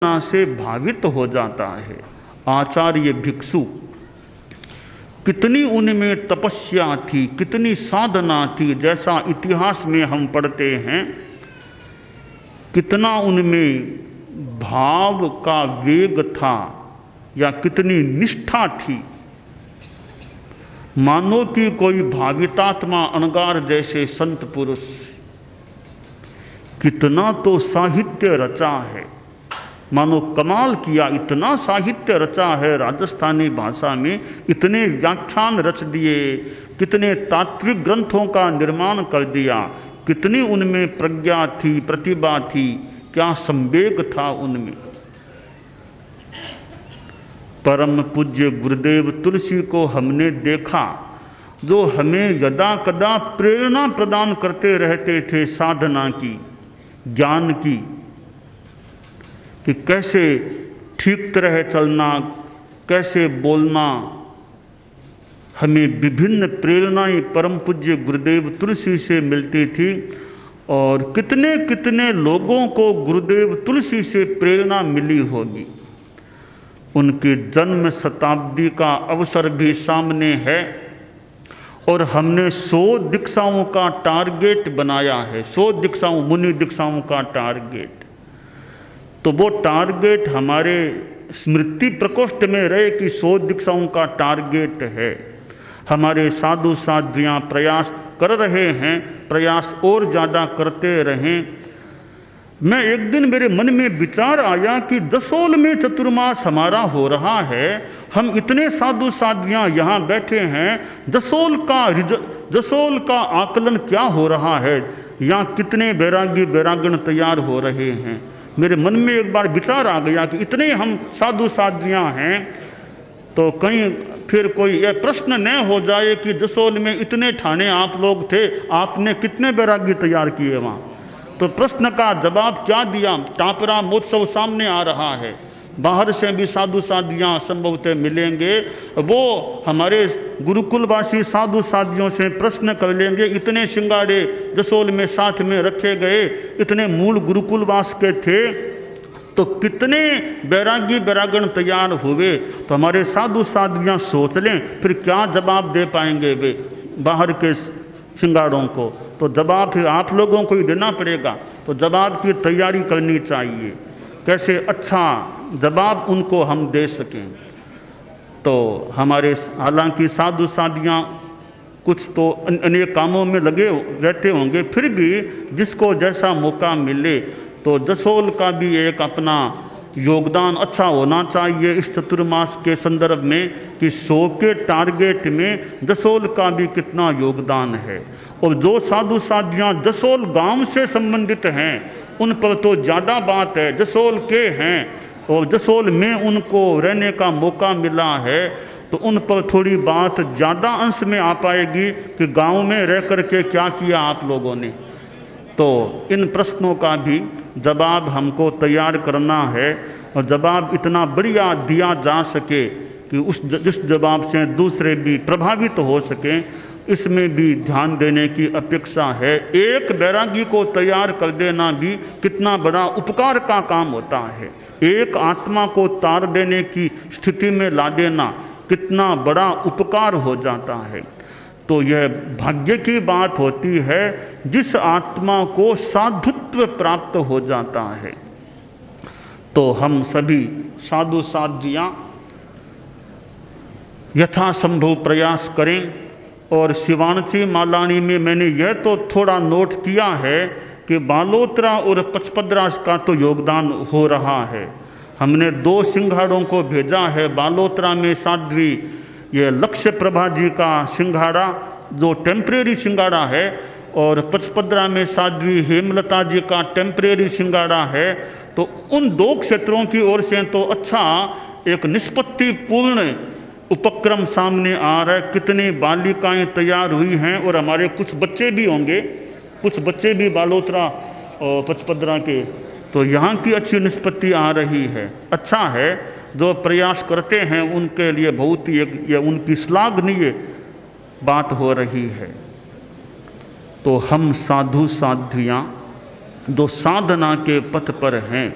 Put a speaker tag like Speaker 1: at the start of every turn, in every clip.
Speaker 1: से भावित हो जाता है। आचार्य भिक्षु, कितनी उनमें तपस्या थी, कितनी साधना थी, जैसा इतिहास में हम पढ़ते हैं, कितना उनमें भाव का वेग था या कितनी निष्ठा थी। मानो कि कोई भावितात्मा अणगार जैसे संत पुरुष, कितना तो साहित्य रचा है, मानो कमाल किया, इतना साहित्य रचा है राजस्थानी भाषा में, इतने व्याख्यान रच दिए, कितने तात्विक ग्रंथों का निर्माण कर दिया, कितनी उनमें प्रज्ञा थी, प्रतिभा थी, क्या संवेग था उनमें। परम पूज्य गुरुदेव तुलसी को हमने देखा, जो हमें यदा कदा प्रेरणा प्रदान करते रहते थे साधना की, ज्ञान की, कि कैसे ठीक तरह चलना, कैसे बोलना। हमें विभिन्न प्रेरणाएं परम पूज्य गुरुदेव तुलसी से मिलती थी और कितने कितने लोगों को गुरुदेव तुलसी से प्रेरणा मिली होगी। उनकी जन्म शताब्दी का अवसर भी सामने है और हमने 100 दीक्षाओं का टारगेट बनाया है, 100 दीक्षाओं, मुनि दीक्षाओं का टारगेट। तो वो टारगेट हमारे स्मृति प्रकोष्ठ में रहे कि 100 दीक्षाओं का टारगेट है। हमारे साधु साध्वियाँ प्रयास कर रहे हैं, प्रयास और ज़्यादा करते रहें। मैं एक दिन मेरे मन में विचार आया कि जसोल में चतुर्मास हमारा हो रहा है, हम इतने साधु साध्वियाँ यहाँ बैठे हैं, जसोल का आकलन क्या हो रहा है, यहाँ कितने बैरागी बैरागण तैयार हो रहे हैं। मेरे मन में एक बार विचार आ गया कि इतने हम साधु साध्वियाँ हैं, तो कहीं फिर कोई यह प्रश्न न हो जाए कि जसोल में इतने ठाणे आप लोग थे, आपने कितने बैरागी तैयार किए वहाँ। तो प्रश्न का जवाब क्या दिया, टापरा महोत्सव सामने आ रहा है, बाहर से भी साधु साधियाँ संभवतः मिलेंगे, वो हमारे गुरुकुलवासी साधु साधियों से प्रश्न कर लेंगे, इतने सिंगाड़े जसोल में साथ में रखे गए, इतने मूल गुरुकुलवास के थे, तो कितने बैरागी बैरागण तैयार हुए। तो हमारे साधु साधियाँ सोच लें फिर क्या जवाब दे पाएंगे वे बाहर के सिंगाड़ों को। तो जवाब फिर आप लोगों को ही देना पड़ेगा, तो जवाब की तैयारी करनी चाहिए, कैसे अच्छा जवाब उनको हम दे सकें। तो हमारे हालांकि साधु साधियाँ कुछ तो अनेक कामों में लगे रहते होंगे, फिर भी जिसको जैसा मौका मिले, तो जसोल का भी एक अपना योगदान अच्छा होना चाहिए इस चतुर्मास के संदर्भ में कि 100 के टारगेट में जसोल का भी कितना योगदान है। और जो साधु साधियाँ जसोल गांव से संबंधित हैं उन पर तो ज़्यादा बात है, जसोल के हैं और जसोल में उनको रहने का मौका मिला है, तो उन पर थोड़ी बात ज़्यादा अंश में आ पाएगी कि गांव में रह कर के क्या किया आप लोगों ने। तो इन प्रश्नों का भी जवाब हमको तैयार करना है और जवाब इतना बढ़िया दिया जा सके कि जिस जवाब से दूसरे भी प्रभावित हो सकें, इसमें भी ध्यान देने की अपेक्षा है। एक बैरागी को तैयार कर देना भी कितना बड़ा उपकार का काम होता है, एक आत्मा को तार देने की स्थिति में ला देना कितना बड़ा उपकार हो जाता है। तो यह भाग्य की बात होती है जिस आत्मा को साधुत्व प्राप्त हो जाता है। तो हम सभी साधु साध्वियाँ यथासंभव प्रयास करें। और शिवाणची मालानी में मैंने यह तो थोड़ा नोट किया है कि बालोत्रा और पचपदरा का तो योगदान हो रहा है। हमने 2 सिंघाड़ों को भेजा है, बालोत्रा में साध्वी ये लक्ष्य प्रभा जी का सिंघाड़ा जो टेम्परेरी सिंघाड़ा है, और पचपदरा में साध्वी हेमलता जी का टेम्परेरी सिंघाड़ा है। तो उन 2 क्षेत्रों की ओर से तो अच्छा एक निष्पत्ति पूर्ण उपक्रम सामने आ रहा है। कितनी बालिकाएं तैयार हुई हैं और हमारे कुछ बच्चे भी होंगे, कुछ बच्चे भी बालोत्रा और पचपदरा के, तो यहाँ की अच्छी निष्पत्ति आ रही है। अच्छा है, जो प्रयास करते हैं उनके लिए बहुत ही ये उनकी श्लाघनीय बात हो रही है। तो हम साधु साध्वियाँ जो साधना के पथ पर हैं,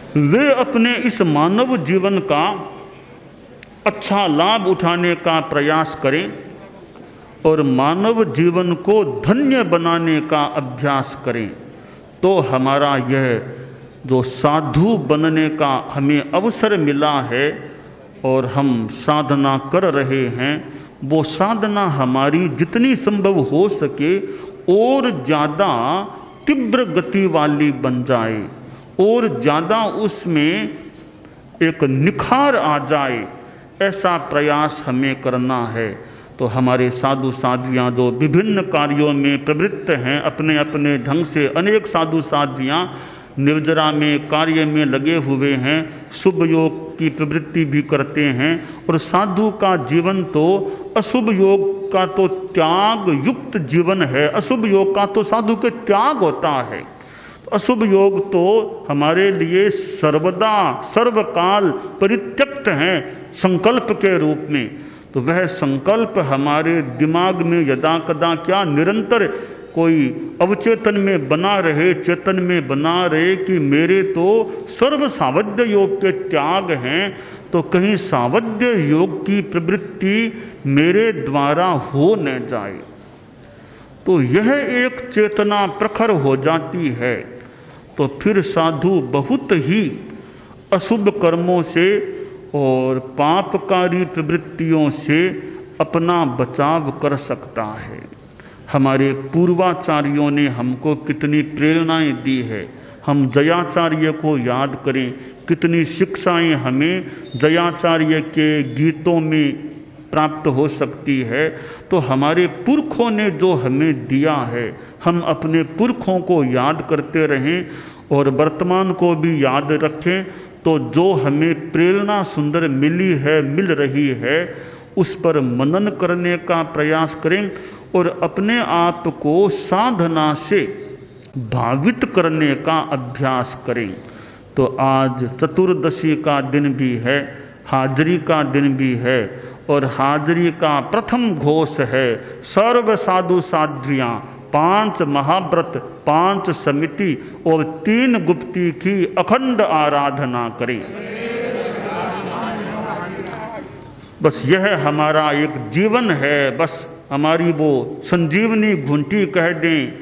Speaker 1: वे अपने इस मानव जीवन का अच्छा लाभ उठाने का प्रयास करें और मानव जीवन को धन्य बनाने का अभ्यास करें, तो हमारा यह जो साधु बनने का हमें अवसर मिला है और हम साधना कर रहे हैं, वो साधना हमारी जितनी संभव हो सके और ज़्यादा तीव्र गति वाली बन जाए और ज़्यादा उसमें एक निखार आ जाए, ऐसा प्रयास हमें करना है। तो हमारे साधु साध्वियाँ जो विभिन्न कार्यों में प्रवृत्त हैं, अपने अपने ढंग से अनेक साधु साध्वियाँ निर्जरा में कार्य में लगे हुए हैं, शुभ योग की प्रवृत्ति भी करते हैं। और साधु का जीवन तो अशुभ योग का तो त्याग युक्त जीवन है, अशुभ योग का तो साधु के त्याग होता है। अशुभ योग तो हमारे लिए सर्वदा सर्वकाल परित्यक्त हैं संकल्प के रूप में। तो वह संकल्प हमारे दिमाग में यदा कदा क्या निरंतर कोई अवचेतन में बना रहे, चेतन में बना रहे कि मेरे तो सर्व सावध्य योग के त्याग हैं, तो कहीं सावध्य योग की प्रवृत्ति मेरे द्वारा हो न जाए। तो यह एक चेतना प्रखर हो जाती है, तो फिर साधु बहुत ही अशुभ कर्मों से और पापकारी प्रवृत्तियों से अपना बचाव कर सकता है। हमारे पूर्वाचार्यों ने हमको कितनी प्रेरणाएं दी है, हम जयाचार्य को याद करें, कितनी शिक्षाएं हमें जयाचार्य के गीतों में प्राप्त हो सकती है। तो हमारे पुरखों ने जो हमें दिया है, हम अपने पुरखों को याद करते रहें और वर्तमान को भी याद रखें। तो जो हमें प्रेरणा सुंदर मिली है, मिल रही है, उस पर मनन करने का प्रयास करें और अपने आप को साधना से भावित करने का अभ्यास करें। तो आज चतुर्दशी का दिन भी है, हाजरी का दिन भी है, और हाजरी का प्रथम घोष है सर्व साधु साध्वियाँ, 5 महाव्रत, 5 समिति और 3 गुप्ती की अखंड आराधना करें। बस यह हमारा एक जीवन है, बस हमारी वो संजीवनी घुंटी कह दें,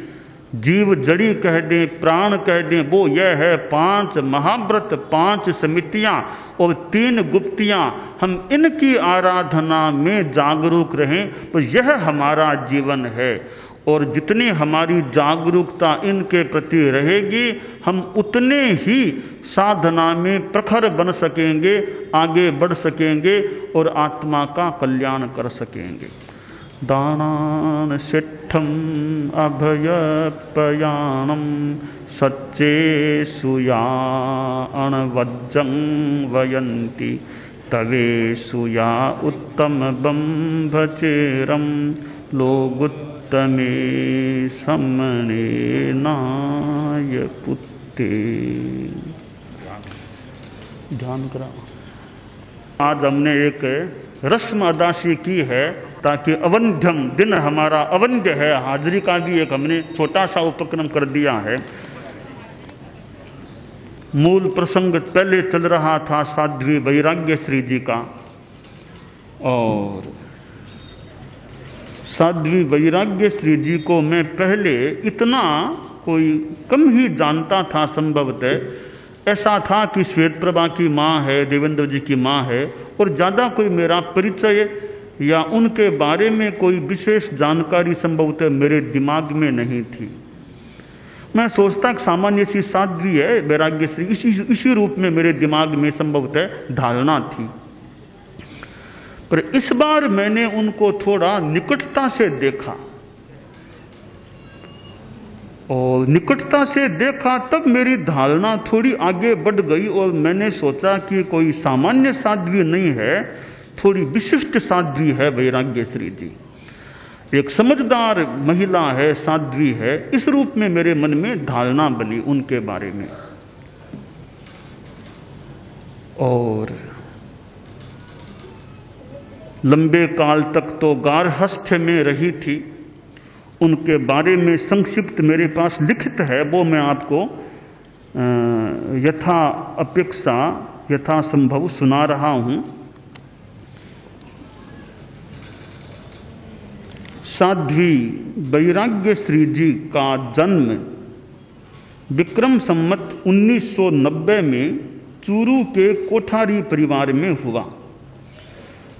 Speaker 1: जीव जड़ी कह दें, प्राण कह दें, वो यह है 5 महाव्रत, 5 समितियाँ और 3 गुप्तियाँ। हम इनकी आराधना में जागरूक रहें, तो यह हमारा जीवन है। और जितनी हमारी जागरूकता इनके प्रति रहेगी, हम उतने ही साधना में प्रखर बन सकेंगे, आगे बढ़ सकेंगे और आत्मा का कल्याण कर सकेंगे। दानान सिद्धम अभयपयानम सच्चे सुया अणवज्जं वयन्ति तवे सुया उत्तम बंभचेरम लोगुत्तमे समने नाय पुत्ते। ध्यान करा। आज हमने एक रस्म अदासी की है ताकि अवंध्यम दिन हमारा अवंध्य है। हाजरी का भी एक हमने छोटा सा उपक्रम कर दिया है। मूल प्रसंग पहले चल रहा था साध्वी वैराग्य श्री जी का, और साध्वी वैराग्य श्री जी को मैं पहले इतना कोई कम ही जानता था। संभवतः ऐसा था कि श्वेत प्रभा की माँ है, देवेंद्र जी की माँ है, और ज़्यादा कोई मेरा परिचय या उनके बारे में कोई विशेष जानकारी संभवतः मेरे दिमाग में नहीं थी। मैं सोचता कि सामान्य सी साध्वी है वैराग्य श्री, इसी रूप में मेरे दिमाग में संभवतः धारणा थी। पर इस बार मैंने उनको थोड़ा निकटता से देखा, और निकटता से देखा तब मेरी धारणा थोड़ी आगे बढ़ गई और मैंने सोचा कि कोई सामान्य साध्वी नहीं है, थोड़ी विशिष्ट साध्वी है वैराग्य श्री जी, एक समझदार महिला है, साध्वी है। इस रूप में मेरे मन में धारणा बनी उनके बारे में। और लंबे काल तक तो गार्हस्थ्य में रही थी। उनके बारे में संक्षिप्त मेरे पास लिखित है, वो मैं आपको यथा अपेक्षा यथा संभव सुना रहा हूँ। साध्वी वैराग्य श्री जी का जन्म विक्रम संवत 1990 में चूरू के कोठारी परिवार में हुआ।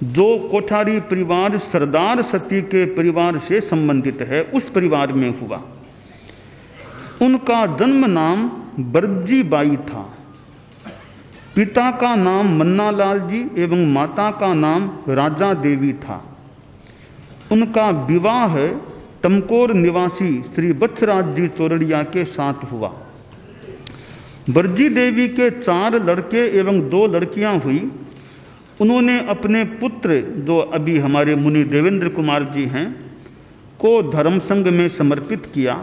Speaker 1: जो कोठारी परिवार सरदार सती के परिवार से संबंधित है, उस परिवार में हुआ। उनका जन्म नाम बरजी बाई था। पिता का नाम मन्नालाल जी एवं माता का नाम राजा देवी था। उनका विवाह टमकोर निवासी श्री बत्सराज जी चोरड़िया के साथ हुआ। बरजी देवी के 4 लड़के एवं 2 लड़कियां हुई। उन्होंने अपने पुत्र, जो अभी हमारे मुनि देवेंद्र कुमार जी हैं, को धर्म संघ में समर्पित किया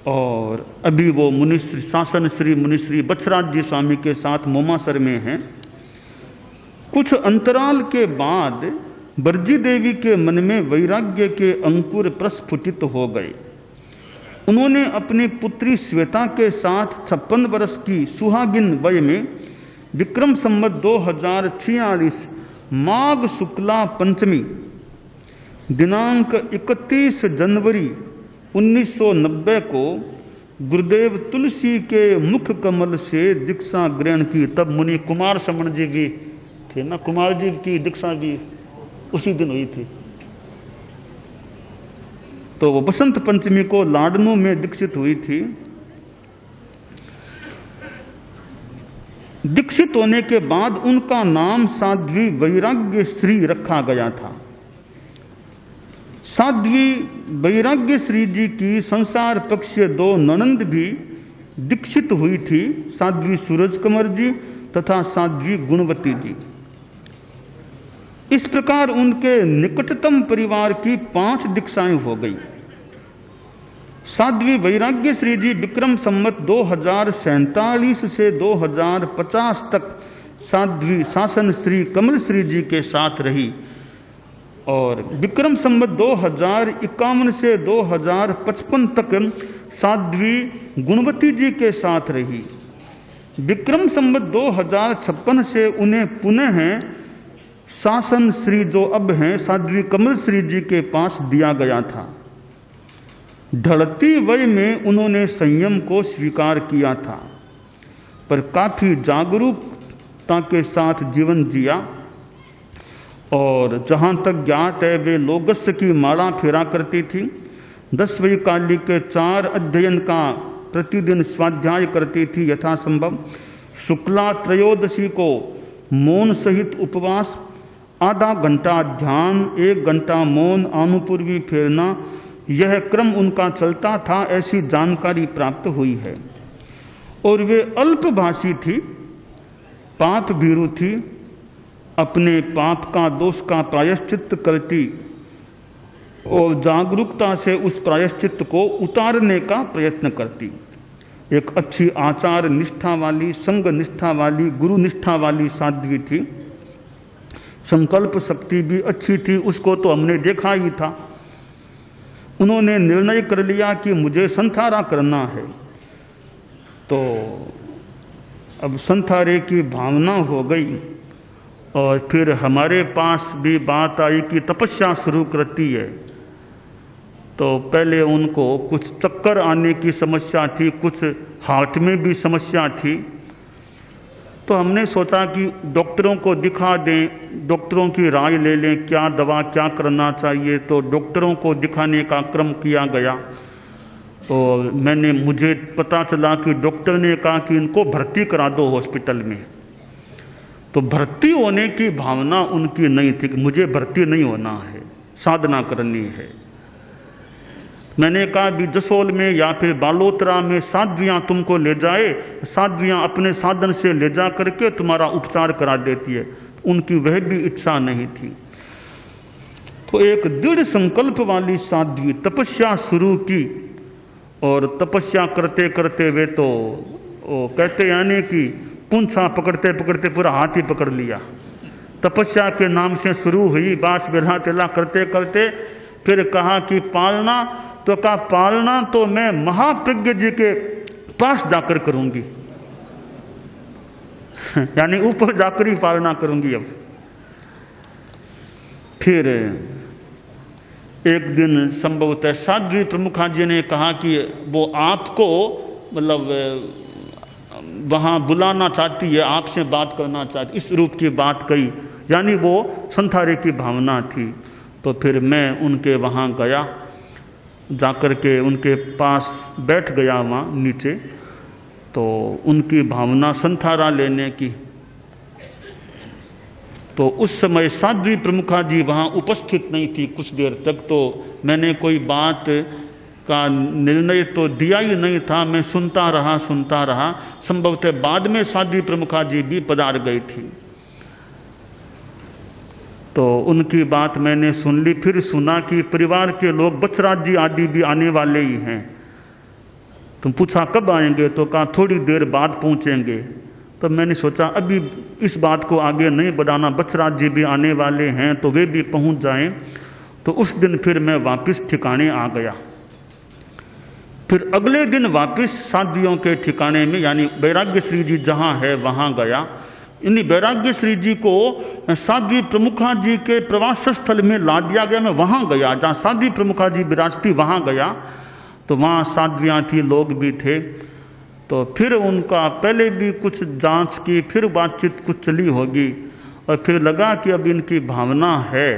Speaker 1: और अभी वो मुनिश्री शासन श्री मुनिश्री बत्सराज जी स्वामी के साथ मोमासर में हैं। कुछ अंतराल के बाद बरजी देवी के मन में वैराग्य के अंकुर प्रस्फुटित हो गए। उन्होंने अपनी पुत्री श्वेता के साथ 56 वर्ष की सुहागिन वय में विक्रम संवत 2046 माघ शुक्ला पंचमी दिनांक 31 जनवरी 1990 को गुरुदेव तुलसी के मुख कमल से दीक्षा ग्रहण की। तब मुनि कुमार समण जी भी थे ना, कुमार जी की दीक्षा भी उसी दिन हुई थी। तो वो बसंत पंचमी को लाडनू में दीक्षित हुई थी। दीक्षित होने के बाद उनका नाम साध्वी वैराग्य श्री रखा गया था। साध्वी वैराग्य श्री जी की संसार पक्षीय 2 ननंद भी दीक्षित हुई थी, साध्वी सूरज कमर जी तथा साध्वी गुणवती जी। इस प्रकार उनके निकटतम परिवार की 5 दीक्षाएं हो गई। साध्वी वैराग्य श्री जी विक्रम संवत 2047 से 2050 तक साध्वी शासन श्री कमल श्री जी के साथ रही और विक्रम संवत 2051 से 2055 तक साध्वी गुणवती जी के साथ रही। विक्रम संवत 2056 से उन्हें पुनः शासन श्री, जो अब हैं साध्वी कमल श्री जी के पास दिया गया था। ढलती वय में उन्होंने संयम को स्वीकार किया था, पर काफी जागरूकता के साथ जीवन जिया और जहाँ तक ज्ञात है वे लोगस्य की माला फेरा करती थी। 10वीं काली के 4 अध्ययन का प्रतिदिन स्वाध्याय करती थी यथासंभव। शुक्ला त्रयोदशी को मौन सहित उपवास, आधा घंटा ध्यान, 1 घंटा मौन, आनुपूर्वी फेरना, यह क्रम उनका चलता था, ऐसी जानकारी प्राप्त हुई है। और वे अल्पभाषी थी, पाप भीरु थी, अपने पाप का दोष का प्रायश्चित करती और जागरूकता से उस प्रायश्चित को उतारने का प्रयत्न करती। एक अच्छी आचार निष्ठा वाली, संग निष्ठा वाली, गुरु निष्ठा वाली साध्वी थी। संकल्प शक्ति भी अच्छी थी, उसको तो हमने देखा ही था। उन्होंने निर्णय कर लिया कि मुझे संथारा करना है, तो अब संथारे की भावना हो गई और फिर हमारे पास भी बात आई कि तपस्या शुरू करती है। तो पहले उनको कुछ चक्कर आने की समस्या थी, कुछ हार्ट में भी समस्या थी। तो हमने सोचा कि डॉक्टरों को दिखा दें, डॉक्टरों की राय ले लें, क्या दवा क्या करना चाहिए। तो डॉक्टरों को दिखाने का क्रम किया गया और मुझे पता चला कि डॉक्टर ने कहा कि इनको भर्ती करा दो हॉस्पिटल में। तो भर्ती होने की भावना उनकी नहीं थी कि मुझे भर्ती नहीं होना है, साधना करनी है। मैंने कहा भी जसोल में या फिर बालोतरा में साध्वियाँ तुमको ले जाए, साध्वियाँ अपने साधन से ले जा करके तुम्हारा उपचार करा देती है। उनकी वह भी इच्छा नहीं थी। तो एक दृढ़ संकल्प वाली साध्वी तपस्या शुरू की और तपस्या करते करते वे तो कहते यानी कि पूंछा पकड़ते पकड़ते पूरा हाथ ही पकड़ लिया। तपस्या के नाम से शुरू हुई, बास बेला तेला करते करते फिर कहा कि पालना, तो कहा पालना तो मैं महाप्रज्ञ जी के पास जाकर करूंगी यानी ऊपर जाकर ही पालना करूंगी। अब फिर एक दिन संभवतः साध्वी प्रमुखा जी ने कहा कि वो आपको मतलब वहाँ बुलाना चाहती है, आपसे बात करना चाहती, इस रूप की बात कही, यानी वो संथारे की भावना थी। तो फिर मैं उनके वहाँ गया, जाकर के उनके पास बैठ गया वहाँ नीचे। तो उनकी भावना संथारा लेने की, तो उस समय साध्वी प्रमुखा जी वहाँ उपस्थित नहीं थी कुछ देर तक। तो मैंने कोई बात का निर्णय तो दिया ही नहीं था, मैं सुनता रहा। संभवतः बाद में साध्वी प्रमुखा जी भी पधार गई थी। तो उनकी बात मैंने सुन ली। फिर सुना कि परिवार के लोग बचराज जी आदि भी आने वाले ही हैं। तुम पूछा कब आएंगे, तो कहा थोड़ी देर बाद पहुंचेंगे। तो मैंने सोचा अभी इस बात को आगे नहीं बढ़ाना, बचराज जी भी आने वाले हैं तो वे भी पहुंच जाएं। तो उस दिन फिर मैं वापस ठिकाने आ गया। फिर अगले दिन वापस साध्वियों के ठिकाने में, यानी वैराग्य श्री जी जहाँ है वहाँ गया। यानी वैराग्य श्री जी को साध्वी प्रमुखा जी के प्रवास स्थल में ला दिया गया। मैं वहाँ गया जहाँ साध्वी प्रमुखा जी विराजती, वहाँ गया। तो वहाँ साध्वियाँ थी, लोग भी थे। तो फिर उनका पहले भी कुछ जांच की, फिर बातचीत कुछ चली होगी, और फिर लगा कि अब इनकी भावना है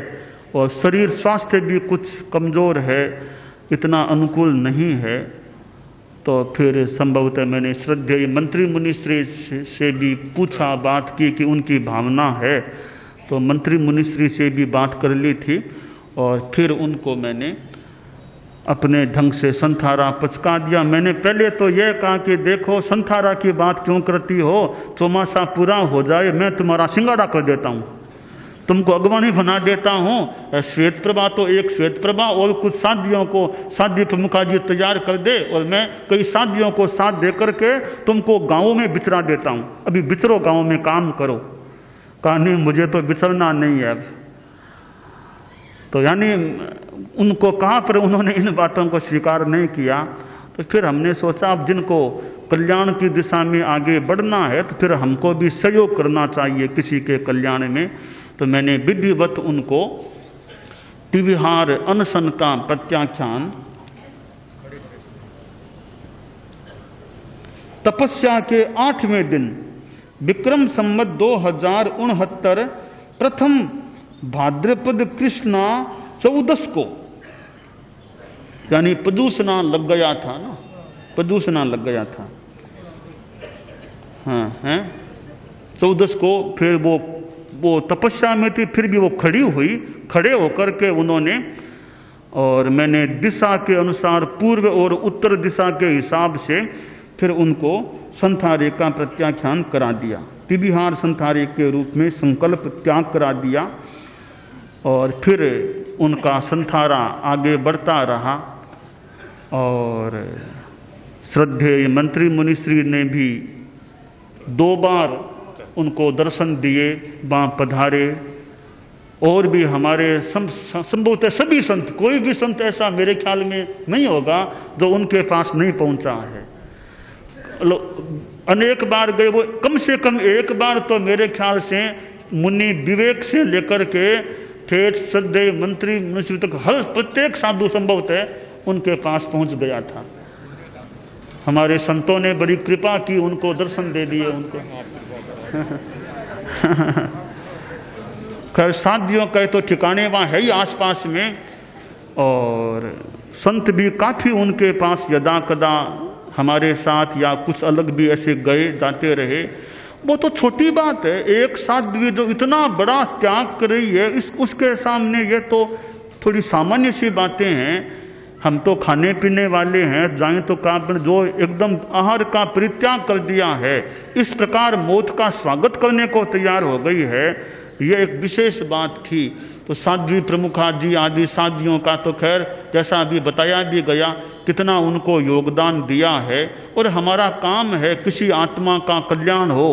Speaker 1: और शरीर स्वास्थ्य भी कुछ कमज़ोर है, इतना अनुकूल नहीं है। तो फिर संभवतः मैंने श्रद्धेय मंत्री मुनिश्री से भी पूछा, बात की कि उनकी भावना है। तो मंत्री मुनिश्री से भी बात कर ली थी, और फिर उनको मैंने अपने ढंग से संथारा पचका दिया। मैंने पहले तो यह कहा कि देखो संथारा की बात क्यों करती हो, चौमासा पूरा हो जाए मैं तुम्हारा सिंगाड़ा कर देता हूँ, तुमको अगवानी बना देता हूँ। श्वेत प्रभा तो एक श्वेत प्रभा और कुछ साध्वियों को साध्वी प्रमुखा जी तैयार कर दे, और मैं कई साध्वियों को साथ दे करके तुमको गाँव में बिचरा देता हूँ, अभी बिचरो, गाँव में काम करो। कहा नहीं, मुझे तो बिचरना नहीं है। तो यानी उनको कहा, पर उन्होंने इन बातों को स्वीकार नहीं किया। तो फिर हमने सोचा अब जिनको कल्याण की दिशा में आगे बढ़ना है तो फिर हमको भी सहयोग करना चाहिए किसी के कल्याण में। तो मैंने विधिवत उनको टिविहार अनशन का प्रत्याख्यान, तपस्या के 8वें दिन विक्रम संवत 2069 प्रथम भाद्रपद कृष्णा 14 को, यानी प्रदूषणा लग गया था ना, प्रदूषणा लग गया था, हाँ हैं 14 को। फिर वो तपस्या में थी, फिर भी वो खड़ी हुई, खड़े होकर के उन्होंने, और मैंने दिशा के अनुसार पूर्व और उत्तर दिशा के हिसाब से फिर उनको संथारे का प्रत्याख्यान करा दिया। तिबिहार संथारे के रूप में संकल्प त्याग करा दिया, और फिर उनका संथारा आगे बढ़ता रहा। और श्रद्धेय मंत्री मुनिश्री ने भी 2 बार उनको दर्शन दिए, वहाँ पधारे। और भी हमारे संभवतः सभी संत, कोई भी संत ऐसा मेरे ख्याल में नहीं होगा जो उनके पास नहीं पहुँचा है। अनेक बार गए वो, कम से कम एक बार तो मेरे ख्याल से मुनि विवेक से लेकर के ठेठ श्रद्धेय मंत्री मुनिश्री तक हर प्रत्येक साधु संभवतः उनके पास पहुंच गया था। हमारे संतों ने बड़ी कृपा की, उनको दर्शन दे दिए उनको। खैर साध्वियों का तो ठिकाने वहाँ है ही आसपास में, और संत भी काफ़ी उनके पास यदा कदा हमारे साथ या कुछ अलग भी ऐसे गए जाते रहे। वो तो छोटी बात है, एक साध्वी जो इतना बड़ा त्याग कर रही है, उसके सामने ये तो थोड़ी सामान्य सी बातें हैं। हम तो खाने पीने वाले हैं, जाएं तो काम, जो एकदम आहार का परित्याग कर दिया है, इस प्रकार मौत का स्वागत करने को तैयार हो गई है, ये एक विशेष बात थी। तो साध्वी प्रमुखा जी आदि साध्वियों का तो खैर जैसा अभी बताया भी गया, कितना उनको योगदान दिया है। और हमारा काम है किसी आत्मा का कल्याण हो,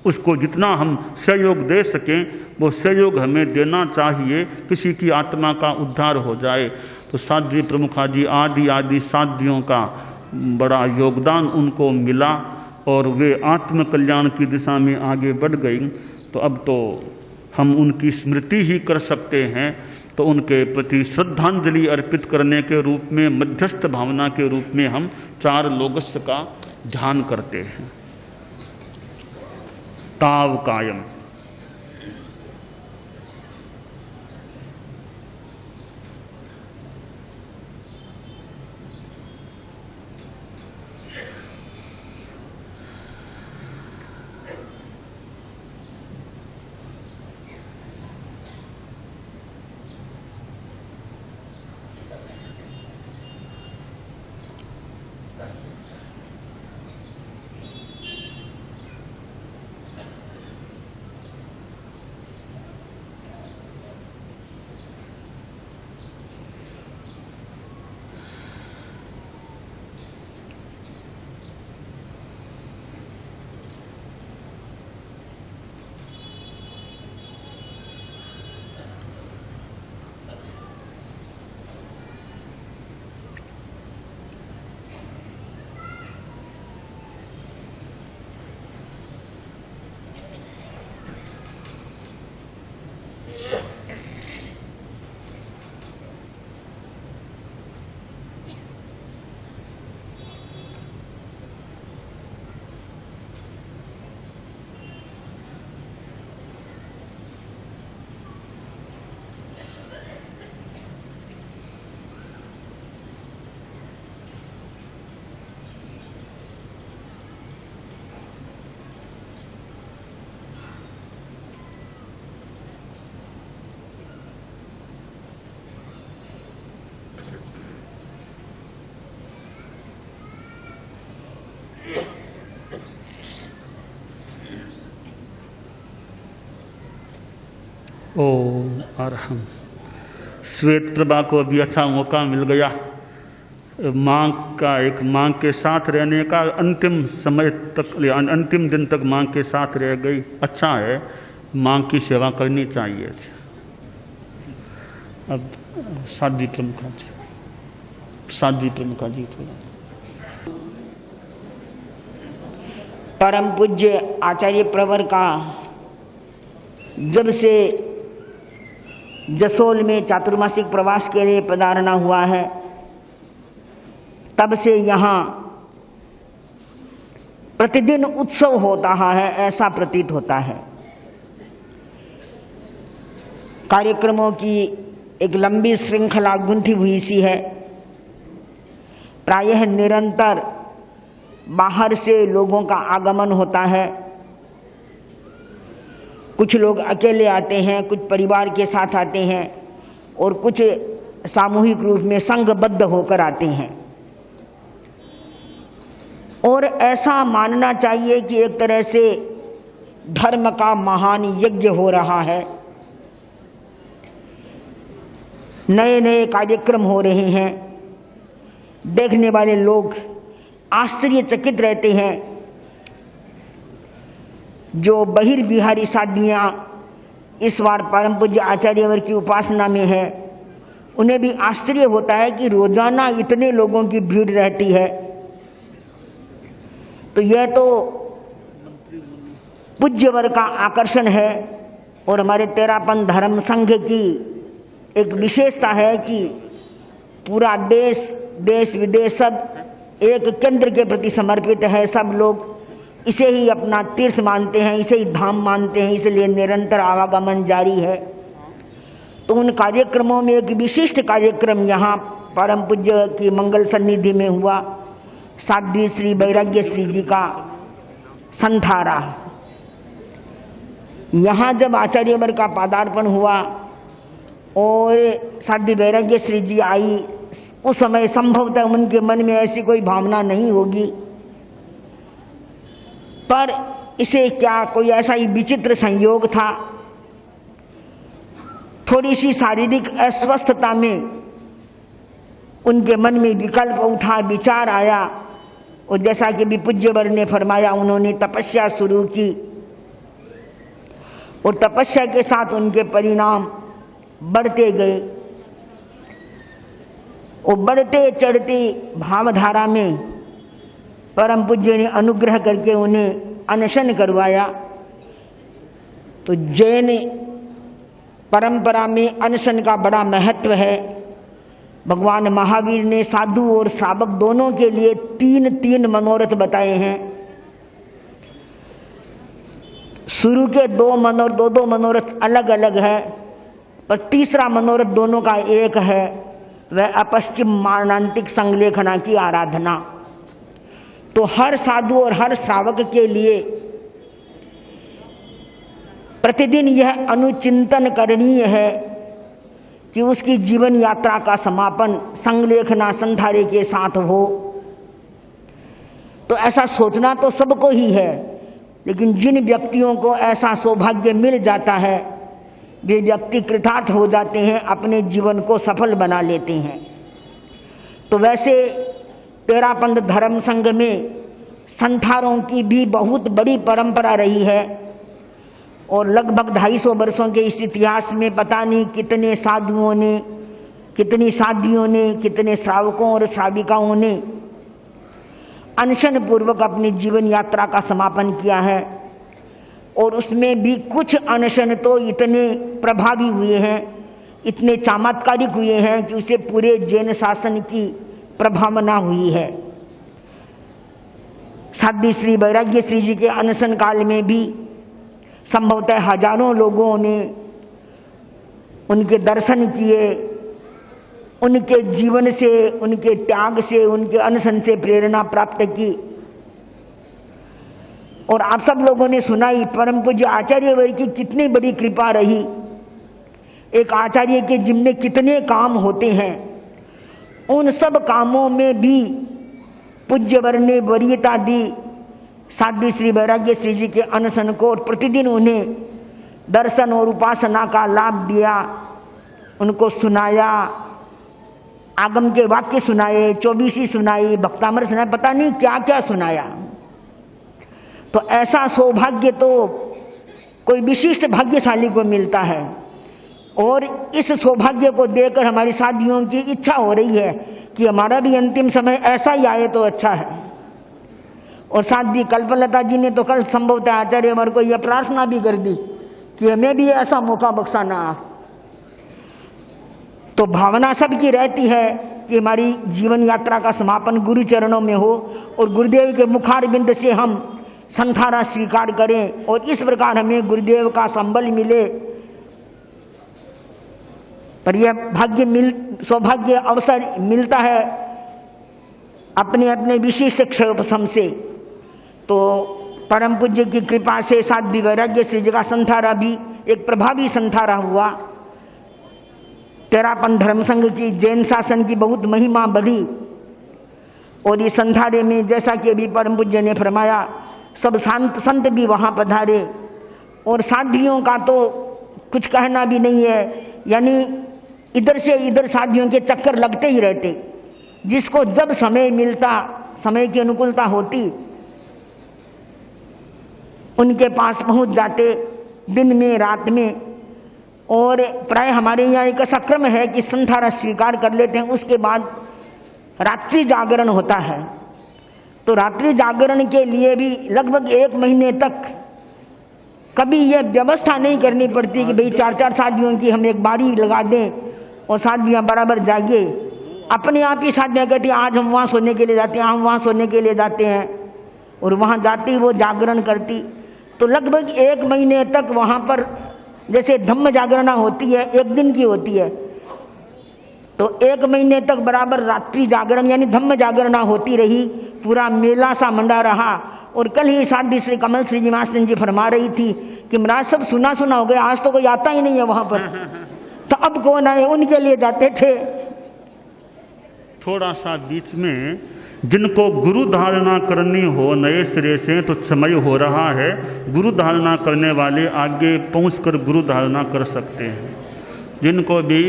Speaker 1: उसको जितना हम सहयोग दे सकें वो सहयोग हमें देना चाहिए, किसी की आत्मा का उद्धार हो जाए। तो साध्वी प्रमुखा जी आदि साध्वियों का बड़ा योगदान उनको मिला और वे आत्मकल्याण की दिशा में आगे बढ़ गई। तो अब तो हम उनकी स्मृति ही कर सकते हैं, तो उनके प्रति श्रद्धांजलि अर्पित करने के रूप में, मध्यस्थ भावना के रूप में हम 4 लोगस्य का ध्यान करते हैं। ताव कायम। ओम अरहम। श्वेत प्रभा को अभी अच्छा मौका मिल गया माँ के साथ रहने का, अंतिम समय तक, अंतिम दिन तक माँ के साथ रह गई। अच्छा है, माँ की सेवा करनी चाहिए। अब साध्वी प्रमुखा जी थोड़ा।
Speaker 2: परम पूज्य आचार्य प्रवर का जब से जसोल में चातुर्मासिक प्रवास के लिए पधारना हुआ है, तब से यहाँ प्रतिदिन उत्सव हो रहा है, ऐसा प्रतीत होता है। कार्यक्रमों की एक लंबी श्रृंखला गुंथी हुई सी है। प्रायः निरंतर बाहर से लोगों का आगमन होता है। कुछ लोग अकेले आते हैं, कुछ परिवार के साथ आते हैं और कुछ सामूहिक रूप में संघबद्ध होकर आते हैं। और ऐसा मानना चाहिए कि एक तरह से धर्म का महान यज्ञ हो रहा है। नए नए कार्यक्रम हो रहे हैं। देखने वाले लोग आश्चर्यचकित रहते हैं। जो बहिर्बिहारी साधवियाँ इस बार परम पूज्य आचार्यवर की उपासना में है, उन्हें भी आश्चर्य होता है कि रोजाना इतने लोगों की भीड़ रहती है। तो यह तो पूज्यवर का आकर्षण है। और हमारे तेरापन धर्म संघ की एक विशेषता है कि पूरा देश विदेश सब एक केंद्र के प्रति समर्पित है। सब लोग इसे ही अपना तीर्थ मानते हैं, इसे ही धाम मानते हैं, इसलिए निरंतर आवागमन जारी है। तो उन कार्यक्रमों में एक विशिष्ट कार्यक्रम यहाँ परम पूज्य की मंगल सन्निधि में हुआ। साध्वी श्री वैराग्य श्री जी का संथारा। यहाँ जब आचार्यवर का पदार्पण हुआ और साध्वी वैराग्य श्री जी आई, उस समय संभवतः उनके मन में ऐसी कोई भावना नहीं होगी, पर इसे क्या कोई ऐसा ही विचित्र संयोग था। थोड़ी सी शारीरिक अस्वस्थता में उनके मन में विकल्प उठा, विचार आया और जैसा कि भी पूज्यवर ने फरमाया, उन्होंने तपस्या शुरू की और तपस्या के साथ उनके परिणाम बढ़ते गए। और बढ़ते चढ़ते भावधारा में परम पूज्य ने अनुग्रह करके उन्हें अनशन करवाया। तो जैन परंपरा में अनशन का बड़ा महत्व है। भगवान महावीर ने साधु और श्रावक दोनों के लिए 3-3 मनोरथ बताए हैं। शुरू के 2 मनोरथ अलग अलग है, पर तीसरा मनोरथ दोनों का एक है, वह अपश्चिम मारणांतिक संलेखना की आराधना। तो हर साधु और हर श्रावक के लिए प्रतिदिन यह अनुचिंतन करणीय है कि उसकी जीवन यात्रा का समापन संलेखना संधारे के साथ हो। तो ऐसा सोचना तो सबको ही है, लेकिन जिन व्यक्तियों को ऐसा सौभाग्य मिल जाता है वे व्यक्ति कृतार्थ हो जाते हैं, अपने जीवन को सफल बना लेते हैं। तो वैसे तेरापंथ धर्म संघ में संथारों की भी बहुत बड़ी परंपरा रही है और लगभग 250 वर्षों के इस इतिहास में पता नहीं कितने साधुओं ने, कितनी साध्वियों ने, कितने श्रावकों और श्राविकाओं ने अनशन पूर्वक अपनी जीवन यात्रा का समापन किया है। और उसमें भी कुछ अनशन तो इतने प्रभावी हुए हैं, इतने चमत्कारिक हुए हैं कि उसे पूरे जैन शासन की प्रभावना हुई है। साध्वी श्री वैराग्य श्री जी के अनशन काल में भी संभवतः हजारों लोगों ने उनके दर्शन किए, उनके जीवन से, उनके त्याग से, उनके अनशन से प्रेरणा प्राप्त की। और आप सब लोगों ने सुनाई परम पूज्य आचार्यवर की कितनी बड़ी कृपा रही। एक आचार्य के जिम्मे कितने काम होते हैं, उन सब कामों में भी पूज्यवर ने वरीयता दी साध्वी श्री वैराग्य श्री जी के अनशन को और प्रतिदिन उन्हें दर्शन और उपासना का लाभ दिया, उनको सुनाया, आगम के वाक्य सुनाए, 24 सुनाई, भक्तामृत सुनाए, पता नहीं क्या क्या सुनाया। तो ऐसा सौभाग्य तो कोई विशिष्ट भाग्यशाली को मिलता है और इस सौभाग्य को देखकर हमारी साथियों की इच्छा हो रही है कि हमारा भी अंतिम समय ऐसा ही आए तो अच्छा है। और साध्वी कल्पलता जी ने तो कल संभवतः आचार्यवर को यह प्रार्थना भी कर दी कि हमें भी ऐसा मौका बख्शाना। तो भावना सबकी रहती है कि हमारी जीवन यात्रा का समापन गुरु चरणों में हो और गुरुदेव के मुखारबिंद से हम संथारा स्वीकार करें और इस प्रकार हमें गुरुदेव का संबल मिले। पर यह सौभाग्य अवसर मिलता है अपने अपने विशिष्ट क्षण से। तो परम पूज्य की कृपा से साध्वी वैराग्य श्री जी का संथारा भी एक प्रभावी संथारा हुआ। तेरापंथ धर्म संघ की जैन शासन की बहुत महिमा बढ़ी और इस संथारे में जैसा कि अभी परम पूज्य ने फरमाया सब संत भी वहाँ पधारे और साध्वियों का तो कुछ कहना भी नहीं है, यानी इधर से इधर साध्वियों के चक्कर लगते ही रहते। जिसको जब समय मिलता, समय की अनुकूलता होती, उनके पास पहुँच जाते दिन में रात में। और प्राय हमारे यहाँ एक ऐसा क्रम है कि संथारा स्वीकार कर लेते हैं, उसके बाद रात्रि जागरण होता है। तो रात्रि जागरण के लिए भी लगभग 1 महीने तक कभी यह व्यवस्था नहीं करनी पड़ती कि भाई 4-4 साध्वियों की हम एक बारी लगा दें और साध्वियाँ बराबर जागे। अपने आप ही साध्वियाँ कहती हैं आज हम वहाँ सोने के लिए जाते हैं, हम वहाँ सोने के लिए जाते हैं, और वहाँ जाती वो जागरण करती। तो लगभग 1 महीने तक वहाँ पर जैसे धम्म जागरणा होती है, 1 दिन की होती है, तो 1 महीने तक बराबर रात्रि जागरण यानी धम्म जागरणा होती रही। पूरा मेला सा मंडा रहा। और कल ही साध्वी श्री कमल श्रीनिवासन जी फरमा रही थी कि महाराज सब सुना सुना हो गया, आज तो कोई आता ही नहीं है वहाँ पर, तो अब कौन आए, उनके लिए जाते थे।
Speaker 1: थोड़ा सा बीच में जिनको गुरु धारणा करनी हो नए सिरे से तो समय हो रहा है, गुरु धारणा करने वाले आगे पहुंचकर गुरु धारणा कर सकते हैं। जिनको भी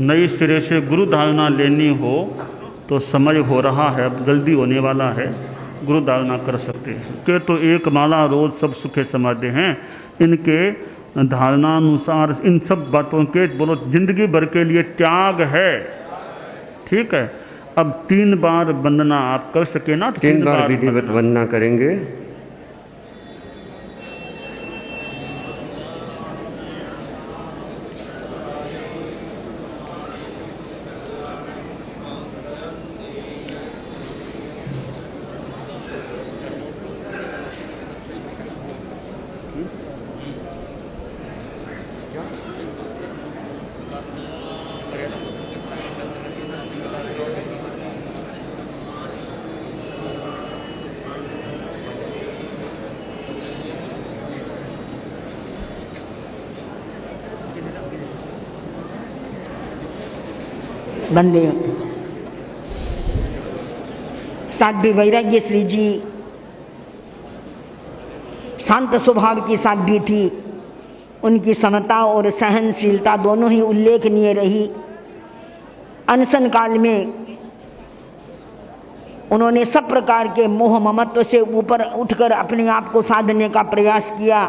Speaker 1: नए सिरे से गुरु धारणा लेनी हो तो समय हो रहा है, जल्दी होने वाला है, गुरु धारणा कर सकते हैं। के तो एक माला रोज सब सुखे समाधे हैं, इनके धारणानुसार इन सब बातों के बोलो जिंदगी भर के लिए त्याग है, ठीक है। अब 3 बार वंदना आप कर सके ना, तो
Speaker 3: 3 बार विधिवत वंदना करेंगे।
Speaker 2: बंदे साध्वी वैराग्य श्री जी शांत स्वभाव की साध्वी थी। उनकी समता और सहनशीलता दोनों ही उल्लेखनीय रही। अनशन काल में उन्होंने सब प्रकार के मोह ममत्व से ऊपर उठकर अपने आप को साधने का प्रयास किया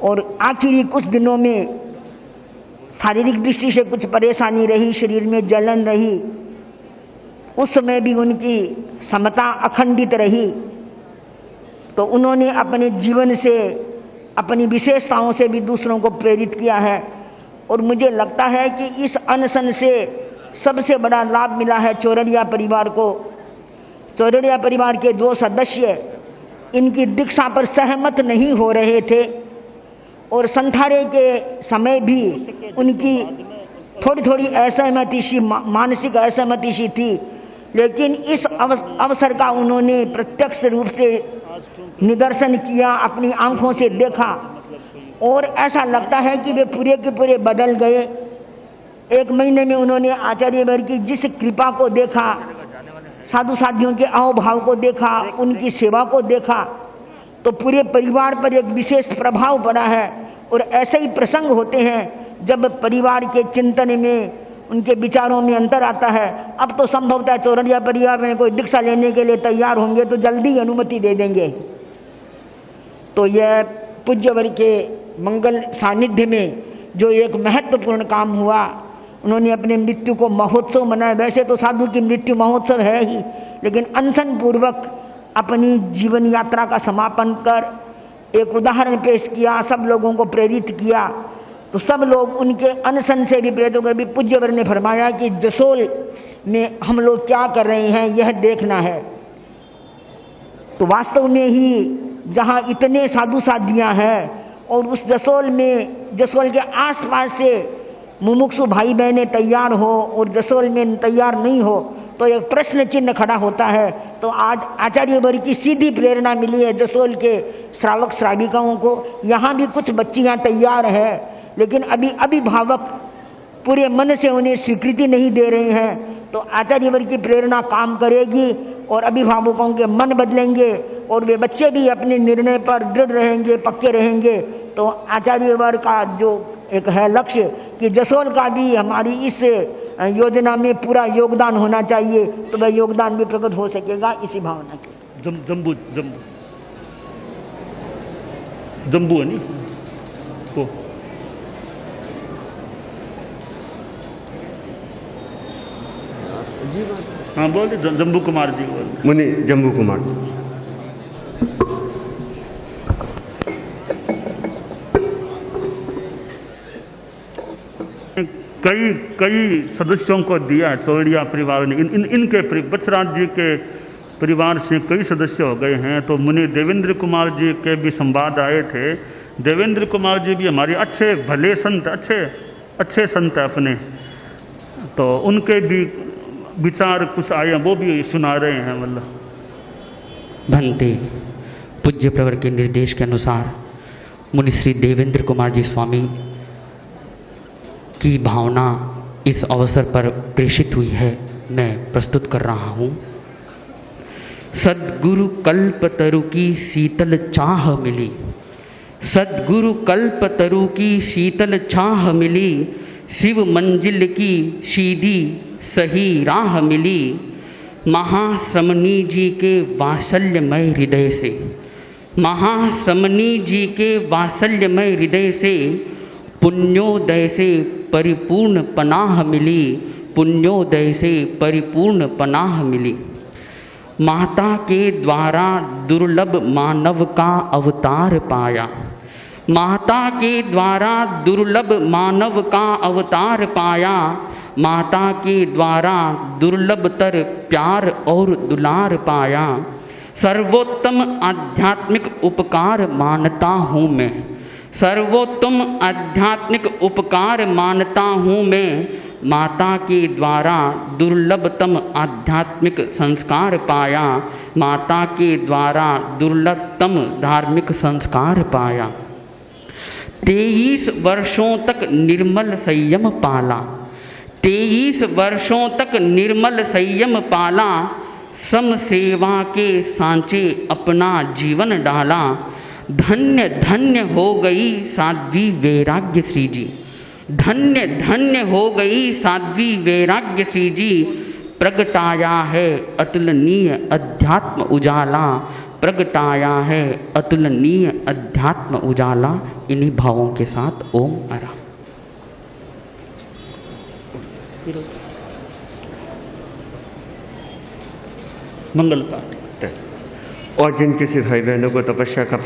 Speaker 2: और आखिरी कुछ दिनों में शारीरिक दृष्टि से कुछ परेशानी रही, शरीर में जलन रही, उस समय भी उनकी समता अखंडित रही। तो उन्होंने अपने जीवन से, अपनी विशेषताओं से भी दूसरों को प्रेरित किया है। और मुझे लगता है कि इस अनशन से सबसे बड़ा लाभ मिला है चौरड़िया परिवार को। चौरड़िया परिवार के 2 सदस्य इनकी दीक्षा पर सहमत नहीं हो रहे थे और संथारे के समय भी उनकी थोड़ी थोड़ी असहमति सी, मानसिक असहमति सी थी। लेकिन इस अवसर का उन्होंने प्रत्यक्ष रूप से निदर्शन किया, अपनी आंखों से देखा और ऐसा लगता है कि वे पूरे के पूरे बदल गए। 1 महीने में उन्होंने आचार्यवर की जिस कृपा को देखा, साधु साधियों के अहोभाव को देखा, उनकी सेवा को देखा, तो पूरे परिवार पर एक विशेष प्रभाव पड़ा है। और ऐसे ही प्रसंग होते हैं जब परिवार के चिंतन में, उनके विचारों में अंतर आता है। अब तो संभवतः चौरड़िया परिवार में कोई दीक्षा लेने के लिए तैयार होंगे तो जल्दी अनुमति दे देंगे। तो यह पूज्यवर के मंगल सानिध्य में जो एक महत्वपूर्ण काम हुआ, उन्होंने अपने मृत्यु को महोत्सव मनाया। वैसे तो साधु की मृत्यु महोत्सव है ही, लेकिन अनशन पूर्वक अपनी जीवन यात्रा का समापन कर एक उदाहरण पेश किया, सब लोगों को प्रेरित किया। तो सब लोग उनके अनशन से भी प्रेरित होकर भी पूज्यवर ने फरमाया कि जसोल में हम लोग क्या कर रहे हैं यह देखना है। तो वास्तव में ही जहाँ इतने साधु साधियाँ हैं और उस जसोल में, जसोल के आसपास से मुमुक्षु भाई बहनें तैयार हो और जसोल में तैयार नहीं हो तो एक प्रश्न चिन्ह खड़ा होता है। तो आज आचार्यवर की सीधी प्रेरणा मिली है जसोल के श्रावक श्राविकाओं को। यहाँ भी कुछ बच्चियाँ तैयार हैं, लेकिन अभी अभिभावक पूरे मन से उन्हें स्वीकृति नहीं दे रहे हैं। तो आचार्यवर की प्रेरणा काम करेगी और अभिभावकों के मन बदलेंगे और वे बच्चे भी अपने निर्णय पर दृढ़ रहेंगे, पक्के रहेंगे। तो आचार्यवर का जो एक है लक्ष्य कि जसोल का भी हमारी इस योजना में पूरा योगदान होना चाहिए, तो वह योगदान भी प्रकट हो सकेगा इसी भावना के।
Speaker 1: जम्बू जम्बू है नहीं वो
Speaker 3: जी बात।
Speaker 1: हाँ बोलिए, जम्बू कुमार जी बोल।
Speaker 3: मुनि जम्बू कुमार जी।
Speaker 1: कई सदस्यों को दिया चौरड़िया परिवार ने। इनके बत्सराज जी के परिवार से कई सदस्य हो गए हैं। तो मुनि देवेंद्र कुमार जी के भी संवाद आए थे। देवेंद्र कुमार जी भी हमारे अच्छे भले संत, अच्छे संत अपने, तो उनके भी विचार कुछ आए, वो भी सुना रहे हैं। मतलब
Speaker 4: भंते पूज्य प्रवर के निर्देश के अनुसार मुनि श्री देवेंद्र कुमार जी स्वामी की भावना इस अवसर पर प्रेषित हुई है, मैं प्रस्तुत कर रहा हूँ। सद्गुरु कल्पतरु की शीतल चाह मिली, सद्गुरु कल्पतरु की शीतल चाह मिली, शिव मंजिल की सीधी सही राह मिली, महाश्रमणी जी के वात्सल्यमय हृदय से, महाश्रमणी जी के वात्सल्यमय हृदय से पुण्योदय से परिपूर्ण पनाह मिली, पुण्योदय से परिपूर्ण पनाह मिली। माता के द्वारा दुर्लभ मानव का अवतार पाया। माता के द्वारा दुर्लभ मानव का अवतार पाया। माता के द्वारा दुर्लभतर प्यार और दुलार पाया। सर्वोत्तम आध्यात्मिक उपकार मानता हूँ मैं। सर्वोत्तम आध्यात्मिक उपकार मानता हूँ मैं। माता के द्वारा दुर्लभतम आध्यात्मिक संस्कार पाया। माता के द्वारा दुर्लभतम धार्मिक संस्कार पाया। 23 वर्षों तक निर्मल संयम पाला। 23 वर्षों तक निर्मल संयम पाला। सम सेवा के सांचे अपना जीवन डाला। धन्य धन्य हो गई साध्वी वैराग्य श्री जी। धन्य धन्य हो गई साध्वी वैराग्य श्री जी। प्रगटाया है अतुलनीय अध्यात्म उजाला। प्रगटाया है अतुलनीय अध्यात्म उजाला। इन्हीं भावों के साथ ओम आराम।
Speaker 1: मंगल पाठ।
Speaker 3: और जिन किसी भाई बहनों को तपस्या का